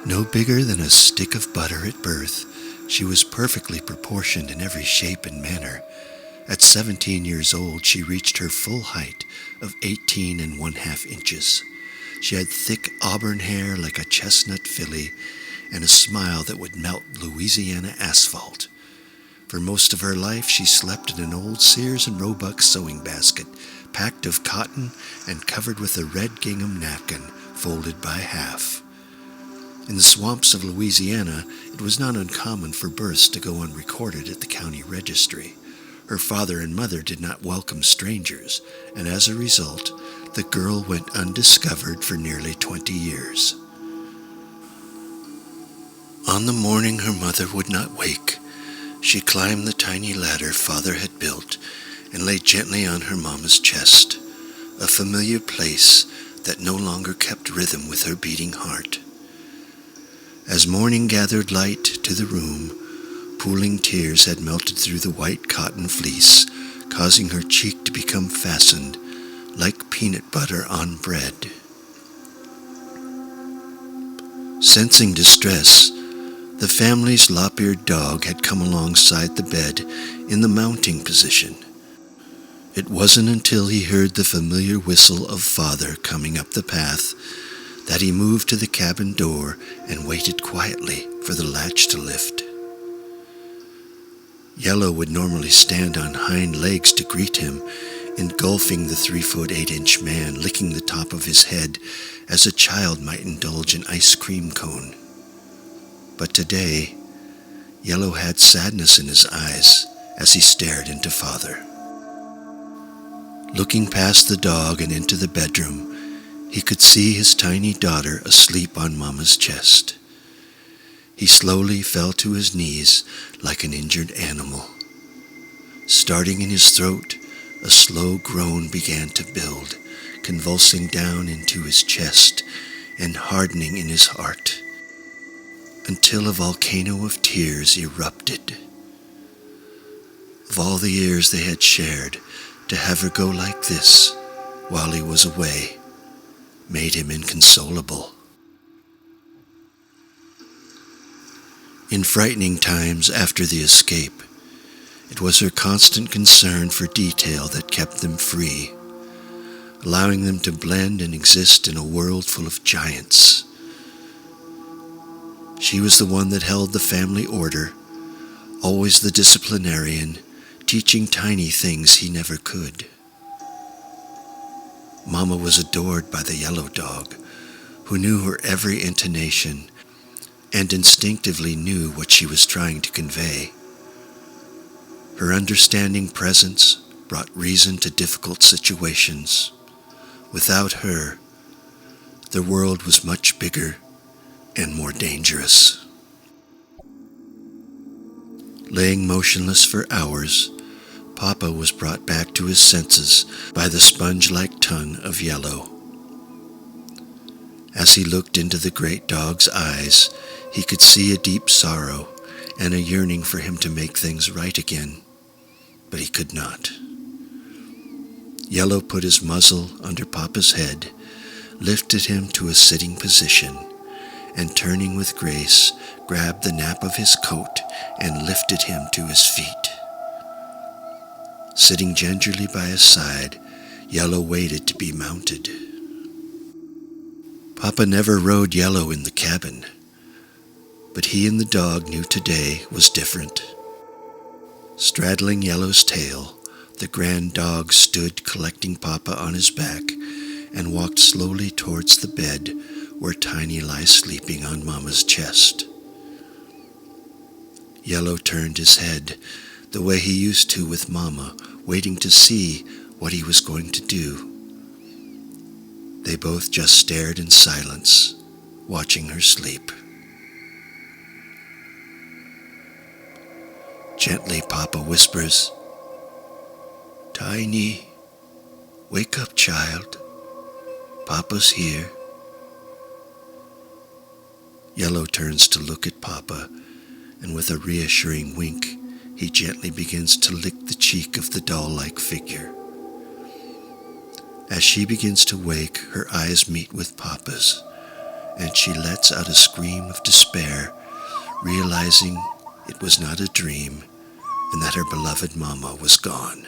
No bigger than a stick of butter at birth, she was perfectly proportioned in every shape and manner. At 17 years old, she reached her full height of 18 and 1/2 inches. She had thick auburn hair like a chestnut filly and a smile that would melt Louisiana asphalt. For most of her life, she slept in an old Sears and Roebuck sewing basket, packed of cotton and covered with a red gingham napkin folded by half. In the swamps of Louisiana, it was not uncommon for births to go unrecorded at the county registry. Her father and mother did not welcome strangers, and as a result, the girl went undiscovered for nearly 20 years. On the morning her mother would not wake, she climbed the tiny ladder father had built and lay gently on her mama's chest, a familiar place that no longer kept rhythm with her beating heart. As morning gathered light to the room, pooling tears had melted through the white cotton fleece, causing her cheek to become fastened like peanut butter on bread. Sensing distress, the family's lop-eared dog had come alongside the bed in the mounting position. It wasn't until he heard the familiar whistle of father coming up the path that he moved to the cabin door and waited quietly for the latch to lift. Yellow would normally stand on hind legs to greet him, engulfing the 3-foot 8-inch man, licking the top of his head as a child might indulge an ice cream cone. But today, Yellow had sadness in his eyes as he stared into father. Looking past the dog and into the bedroom, he could see his tiny daughter asleep on Mama's chest. He slowly fell to his knees like an injured animal. Starting in his throat, a slow groan began to build, convulsing down into his chest and hardening in his heart, until a volcano of tears erupted. Of all the years they had shared, to have her go like this while he was away made him inconsolable. In frightening times after the escape, it was her constant concern for detail that kept them free, allowing them to blend and exist in a world full of giants. She was the one that held the family order, always the disciplinarian, teaching Tiny things he never could. Mama was adored by the yellow dog, who knew her every intonation and instinctively knew what she was trying to convey. Her understanding presence brought reason to difficult situations. Without her, the world was much bigger and more dangerous. Laying motionless for hours, Papa was brought back to his senses by the sponge-like tongue of Yellow. As he looked into the great dog's eyes, he could see a deep sorrow and a yearning for him to make things right again, but he could not. Yellow put his muzzle under Papa's head, lifted him to a sitting position, and turning with grace, grabbed the nap of his coat and lifted him to his feet. Sitting gingerly by his side, Yellow waited to be mounted. Papa never rode Yellow in the cabin, but he and the dog knew today was different. Straddling Yellow's tail, the grand dog stood collecting Papa on his back and walked slowly towards the bed where Tiny lay sleeping on Mama's chest. Yellow turned his head the way he used to with Mama, waiting to see what he was going to do. They both just stared in silence, watching her sleep. Gently, Papa whispers, "Tiny, wake up, child. Papa's here." Yellow turns to look at Papa, and with a reassuring wink, he gently begins to lick the cheek of the doll-like figure. As she begins to wake, her eyes meet with Papa's, and she lets out a scream of despair, realizing it was not a dream and that her beloved mama was gone.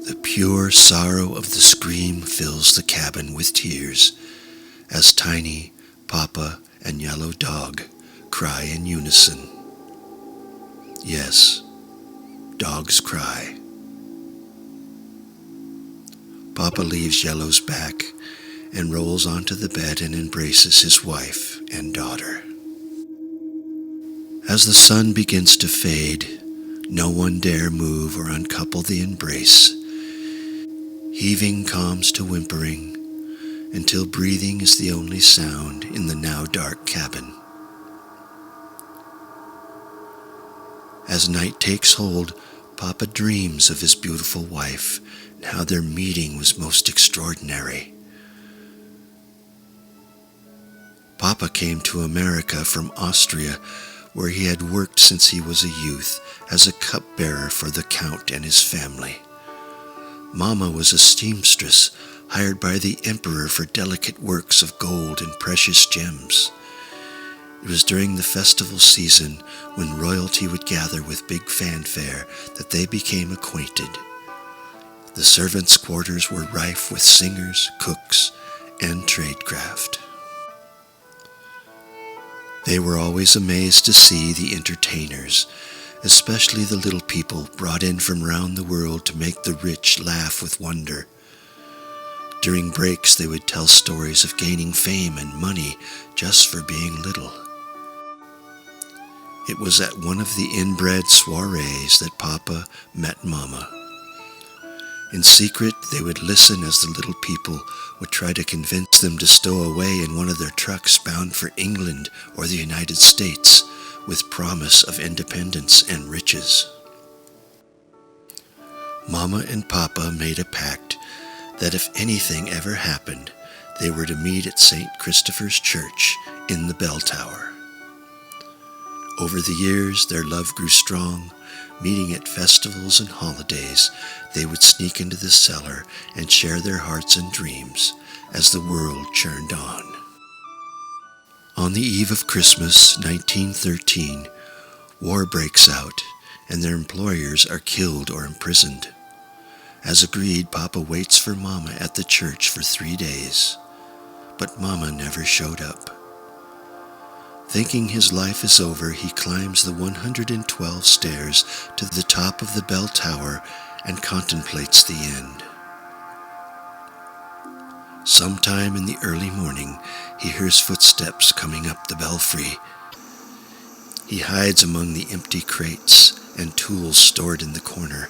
The pure sorrow of the scream fills the cabin with tears as Tiny, Papa, and Yellow Dog cry in unison. Yes, dogs cry. Papa leaves Yellow's back and rolls onto the bed and embraces his wife and daughter. As the sun begins to fade, no one dare move or uncouple the embrace. Heaving calms to whimpering, until breathing is the only sound in the now dark cabin. As night takes hold, Papa dreams of his beautiful wife and how their meeting was most extraordinary. Papa came to America from Austria, where he had worked since he was a youth as a cupbearer for the Count and his family. Mama was a seamstress hired by the Emperor for delicate works of gold and precious gems. It was during the festival season, when royalty would gather with big fanfare, that they became acquainted. The servants' quarters were rife with singers, cooks, and tradecraft. They were always amazed to see the entertainers, especially the little people brought in from round the world to make the rich laugh with wonder. During breaks, they would tell stories of gaining fame and money just for being little. It was at one of the inbred soirees that Papa met Mama. In secret, they would listen as the little people would try to convince them to stow away in one of their trucks bound for England or the United States, with promise of independence and riches. Mama and Papa made a pact that if anything ever happened, they were to meet at St. Christopher's Church in the bell tower. Over the years, their love grew strong. Meeting at festivals and holidays, they would sneak into the cellar and share their hearts and dreams as the world churned on. On the eve of Christmas, 1913, war breaks out and their employers are killed or imprisoned. As agreed, Papa waits for Mama at the church for 3 days, but Mama never showed up. Thinking his life is over, he climbs the 112 stairs to the top of the bell tower and contemplates the end. Sometime in the early morning, he hears footsteps coming up the belfry. He hides among the empty crates and tools stored in the corner.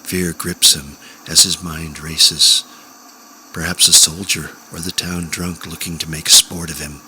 Fear grips him as his mind races. Perhaps a soldier or the town drunk looking to make sport of him.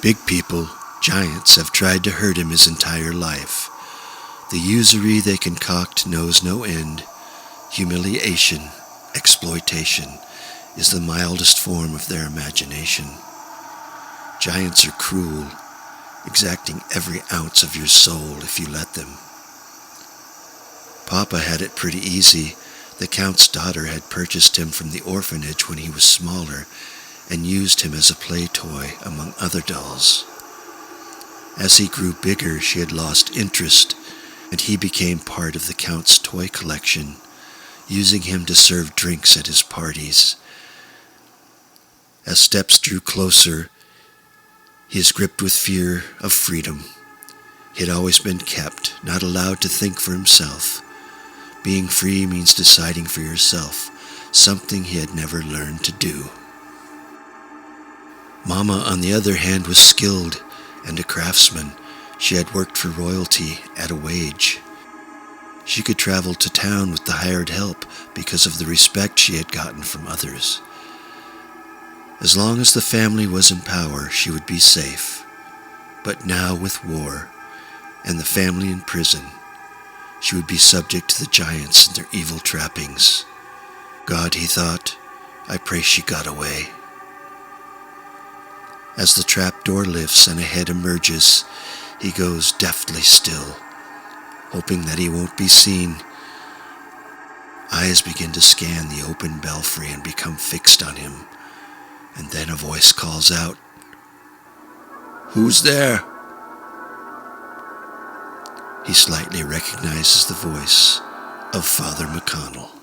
Big people, giants, have tried to hurt him his entire life. The usury they concoct knows no end. Humiliation, exploitation, is the mildest form of their imagination. Giants are cruel, exacting every ounce of your soul if you let them. Papa had it pretty easy. The Count's daughter had purchased him from the orphanage when he was smaller and used him as a play toy among other dolls. As he grew bigger, she had lost interest, and he became part of the Count's toy collection, using him to serve drinks at his parties. As steps drew closer, he is gripped with fear of freedom. He had always been kept, not allowed to think for himself. Being free means deciding for yourself, something he had never learned to do. Mama, on the other hand, was skilled and a craftsman. She had worked for royalty at a wage. She could travel to town with the hired help because of the respect she had gotten from others. As long as the family was in power, she would be safe. But now, with war and the family in prison, she would be subject to the giants and their evil trappings. God, he thought, I pray she got away. As the trap door lifts and a head emerges, he goes deftly still, hoping that he won't be seen. Eyes begin to scan the open belfry and become fixed on him. And then a voice calls out, "Who's there?" He slightly recognizes the voice of Father McConnell.